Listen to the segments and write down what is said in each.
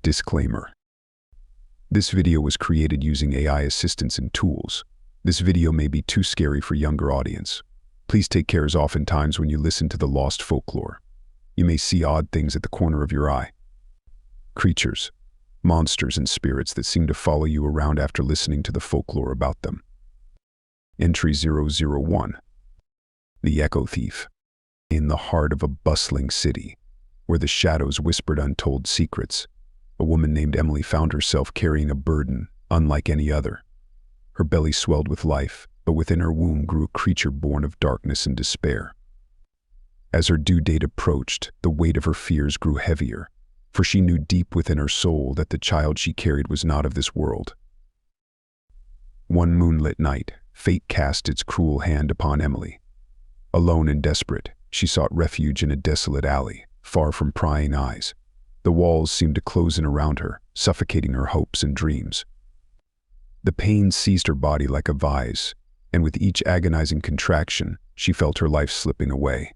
Disclaimer. This video was created using AI assistance and tools. This video may be too scary for younger audience. Please take care as oftentimes when you listen to the lost folklore. You may see odd things at the corner of your eye. Creatures, monsters and spirits that seem to follow you around after listening to the folklore about them. Entry 001. The Echo Thief. In the heart of a bustling city, where the shadows whispered untold secrets, a woman named Emily found herself carrying a burden unlike any other. Her belly swelled with life, but within her womb grew a creature born of darkness and despair. As her due date approached, the weight of her fears grew heavier, for she knew deep within her soul that the child she carried was not of this world. One moonlit night, fate cast its cruel hand upon Emily. Alone and desperate, she sought refuge in a desolate alley, far from prying eyes. The walls seemed to close in around her, suffocating her hopes and dreams. The pain seized her body like a vise, and with each agonizing contraction, she felt her life slipping away.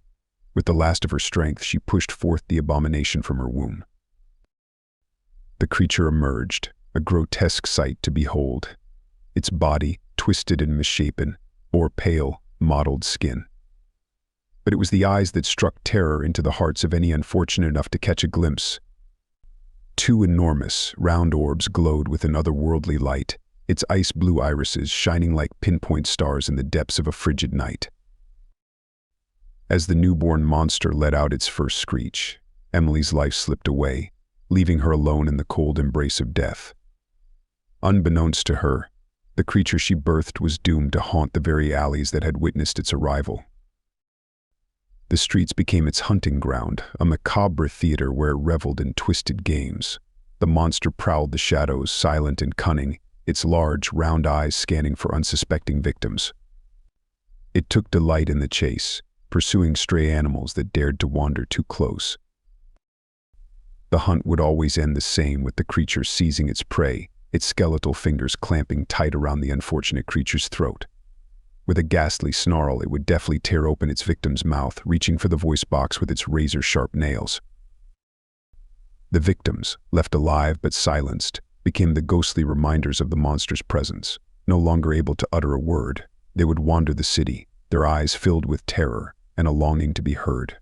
With the last of her strength, she pushed forth the abomination from her womb. The creature emerged, a grotesque sight to behold. Its body, twisted and misshapen, bore pale, mottled skin. But it was the eyes that struck terror into the hearts of any unfortunate enough to catch a glimpse. Two enormous, round orbs glowed with an otherworldly light, its ice-blue irises shining like pinpoint stars in the depths of a frigid night. As the newborn monster let out its first screech, Emily's life slipped away, leaving her alone in the cold embrace of death. Unbeknownst to her, the creature she birthed was doomed to haunt the very alleys that had witnessed its arrival. The streets became its hunting ground, a macabre theater where it reveled in twisted games. The monster prowled the shadows, silent and cunning, its large, round eyes scanning for unsuspecting victims. It took delight in the chase, pursuing stray animals that dared to wander too close. The hunt would always end the same, with the creature seizing its prey, its skeletal fingers clamping tight around the unfortunate creature's throat. With a ghastly snarl, it would deftly tear open its victim's mouth, reaching for the voice box with its razor-sharp nails. The victims, left alive but silenced, became the ghostly reminders of the monster's presence. No longer able to utter a word, they would wander the city, their eyes filled with terror and a longing to be heard.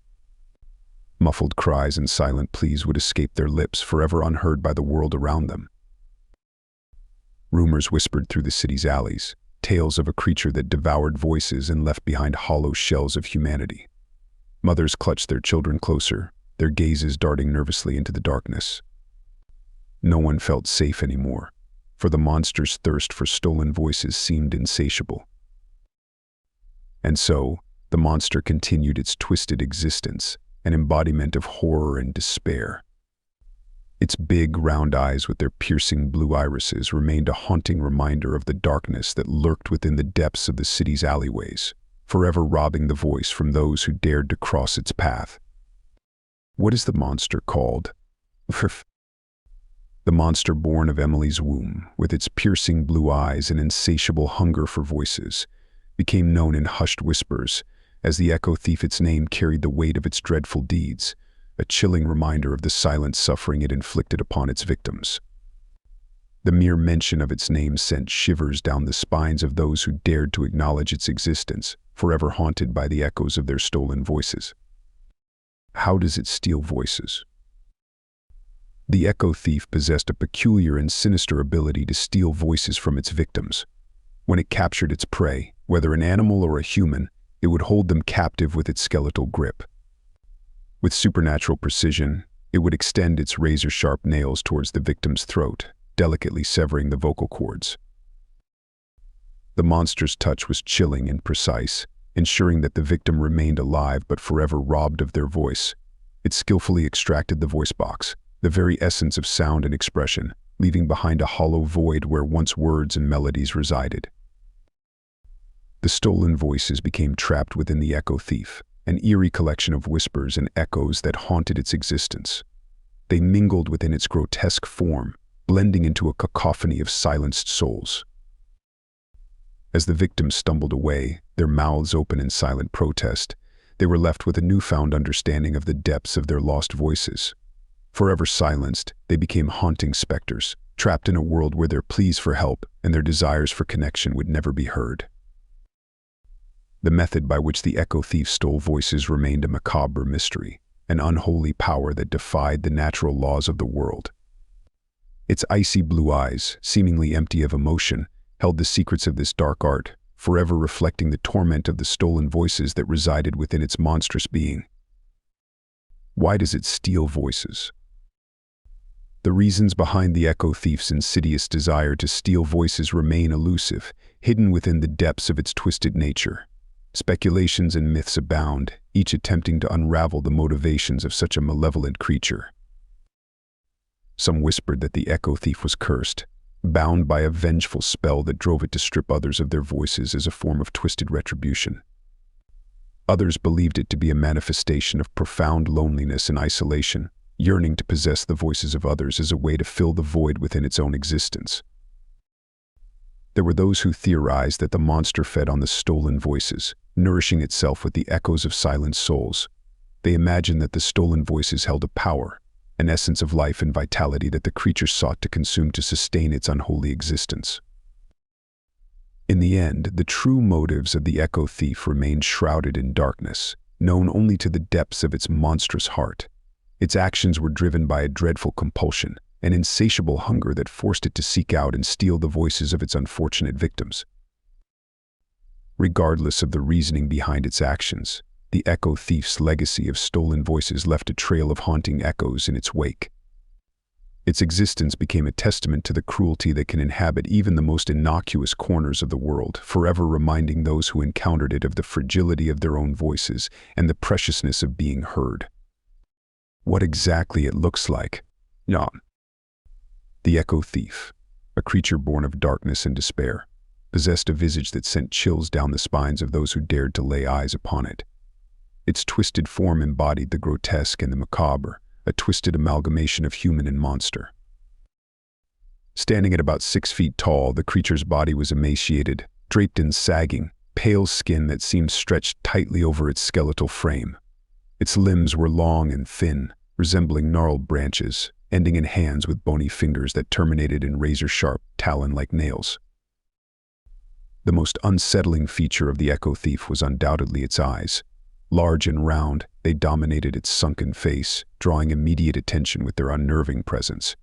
Muffled cries and silent pleas would escape their lips, forever unheard by the world around them. Rumors whispered through the city's alleys, tales of a creature that devoured voices and left behind hollow shells of humanity. Mothers clutched their children closer, their gazes darting nervously into the darkness. No one felt safe anymore, for the monster's thirst for stolen voices seemed insatiable. And so, the monster continued its twisted existence, an embodiment of horror and despair. Its big, round eyes with their piercing blue irises remained a haunting reminder of the darkness that lurked within the depths of the city's alleyways, forever robbing the voice from those who dared to cross its path. What is the monster called? The monster born of Emily's womb, with its piercing blue eyes and insatiable hunger for voices, became known in hushed whispers as the Echo Thief. Its name carried the weight of its dreadful deeds, a chilling reminder of the silent suffering it inflicted upon its victims. The mere mention of its name sent shivers down the spines of those who dared to acknowledge its existence, forever haunted by the echoes of their stolen voices. How does it steal voices? The Echo Thief possessed a peculiar and sinister ability to steal voices from its victims. When it captured its prey, whether an animal or a human, it would hold them captive with its skeletal grip. With supernatural precision, it would extend its razor-sharp nails towards the victim's throat, delicately severing the vocal cords. The monster's touch was chilling and precise, ensuring that the victim remained alive but forever robbed of their voice. It skillfully extracted the voice box, the very essence of sound and expression, leaving behind a hollow void where once words and melodies resided. The stolen voices became trapped within the Echo Thief, an eerie collection of whispers and echoes that haunted its existence. They mingled within its grotesque form, blending into a cacophony of silenced souls. As the victims stumbled away, their mouths open in silent protest, they were left with a newfound understanding of the depths of their lost voices. Forever silenced, they became haunting specters, trapped in a world where their pleas for help and their desires for connection would never be heard. The method by which the echo thief stole voices remained a macabre mystery, an unholy power that defied the natural laws of the world. Its icy blue eyes, seemingly empty of emotion, held the secrets of this dark art, forever reflecting the torment of the stolen voices that resided within its monstrous being. Why does it steal voices? The reasons behind the echo thief's insidious desire to steal voices remain elusive, hidden within the depths of its twisted nature. Speculations and myths abound, each attempting to unravel the motivations of such a malevolent creature. Some whispered that the echo thief was cursed, bound by a vengeful spell that drove it to strip others of their voices as a form of twisted retribution. Others believed it to be a manifestation of profound loneliness and isolation, yearning to possess the voices of others as a way to fill the void within its own existence. There were those who theorized that the monster fed on the stolen voices, nourishing itself with the echoes of silent souls. They imagined that the stolen voices held a power, an essence of life and vitality that the creature sought to consume to sustain its unholy existence. In the end, the true motives of the echo thief remained shrouded in darkness, known only to the depths of its monstrous heart. Its actions were driven by a dreadful compulsion, an insatiable hunger that forced it to seek out and steal the voices of its unfortunate victims. Regardless of the reasoning behind its actions, the echo thief's legacy of stolen voices left a trail of haunting echoes in its wake. Its existence became a testament to the cruelty that can inhabit even the most innocuous corners of the world, forever reminding those who encountered it of the fragility of their own voices and the preciousness of being heard. What exactly it looks like? The echo thief, a creature born of darkness and despair, possessed a visage that sent chills down the spines of those who dared to lay eyes upon it. Its twisted form embodied the grotesque and the macabre, a twisted amalgamation of human and monster. Standing at about 6 feet tall, the creature's body was emaciated, draped in sagging, pale skin that seemed stretched tightly over its skeletal frame. Its limbs were long and thin, resembling gnarled branches, ending in hands with bony fingers that terminated in razor-sharp, talon-like nails. The most unsettling feature of the echo thief was undoubtedly its eyes. Large and round, they dominated its sunken face, drawing immediate attention with their unnerving presence.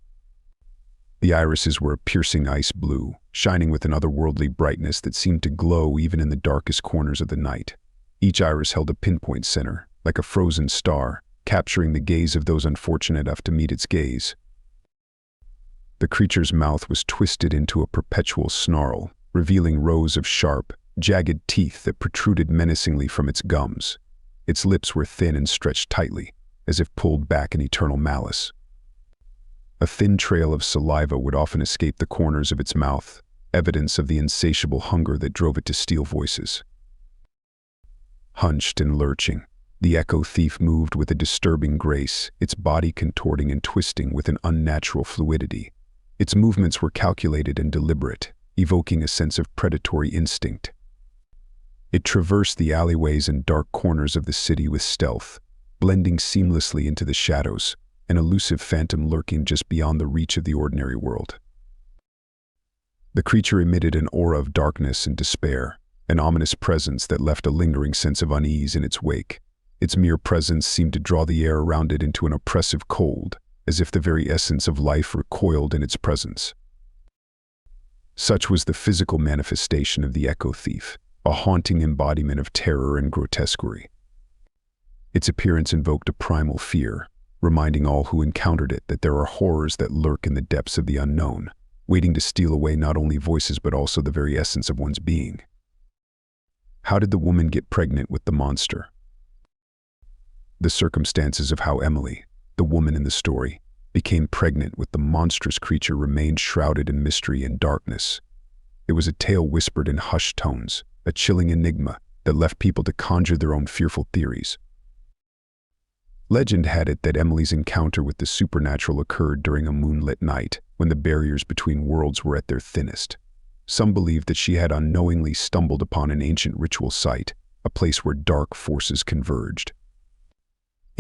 The irises were a piercing ice blue, shining with an otherworldly brightness that seemed to glow even in the darkest corners of the night. Each iris held a pinpoint center, like a frozen star, capturing the gaze of those unfortunate enough to meet its gaze. The creature's mouth was twisted into a perpetual snarl, revealing rows of sharp, jagged teeth that protruded menacingly from its gums. Its lips were thin and stretched tightly, as if pulled back in eternal malice. A thin trail of saliva would often escape the corners of its mouth, evidence of the insatiable hunger that drove it to steal voices. Hunched and lurching, the echo thief moved with a disturbing grace, its body contorting and twisting with an unnatural fluidity. Its movements were calculated and deliberate, evoking a sense of predatory instinct. It traversed the alleyways and dark corners of the city with stealth, blending seamlessly into the shadows, an elusive phantom lurking just beyond the reach of the ordinary world. The creature emitted an aura of darkness and despair, an ominous presence that left a lingering sense of unease in its wake. Its mere presence seemed to draw the air around it into an oppressive cold, as if the very essence of life recoiled in its presence. Such was the physical manifestation of the echo thief, a haunting embodiment of terror and grotesquerie. Its appearance invoked a primal fear, reminding all who encountered it that there are horrors that lurk in the depths of the unknown, waiting to steal away not only voices but also the very essence of one's being. How did the woman get pregnant with the monster? The circumstances of how Emily, the woman in the story, became pregnant with the monstrous creature remained shrouded in mystery and darkness. It was a tale whispered in hushed tones, a chilling enigma that left people to conjure their own fearful theories. Legend had it that Emily's encounter with the supernatural occurred during a moonlit night, when the barriers between worlds were at their thinnest. Some believed that she had unknowingly stumbled upon an ancient ritual site, a place where dark forces converged.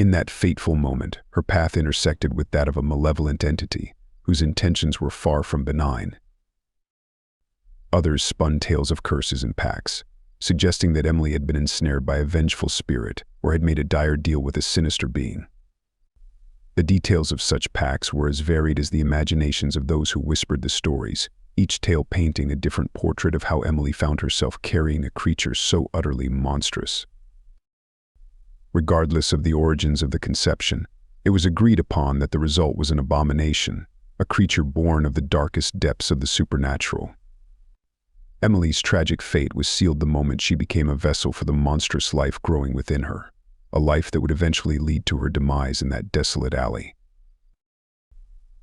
In that fateful moment, her path intersected with that of a malevolent entity, whose intentions were far from benign. Others spun tales of curses and pacts, suggesting that Emily had been ensnared by a vengeful spirit or had made a dire deal with a sinister being. The details of such pacts were as varied as the imaginations of those who whispered the stories, each tale painting a different portrait of how Emily found herself carrying a creature so utterly monstrous. Regardless of the origins of the conception, it was agreed upon that the result was an abomination, a creature born of the darkest depths of the supernatural. Emily's tragic fate was sealed the moment she became a vessel for the monstrous life growing within her, a life that would eventually lead to her demise in that desolate alley.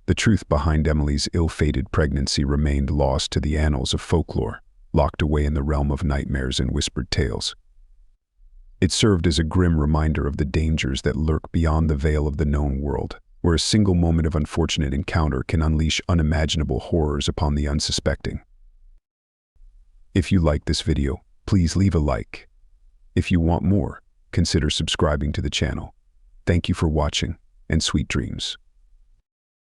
The truth behind Emily's ill-fated pregnancy remained lost to the annals of folklore, locked away in the realm of nightmares and whispered tales. It served as a grim reminder of the dangers that lurk beyond the veil of the known world, where a single moment of unfortunate encounter can unleash unimaginable horrors upon the unsuspecting. If you like this video, please leave a like. If you want more, consider subscribing to the channel. Thank you for watching, and sweet dreams.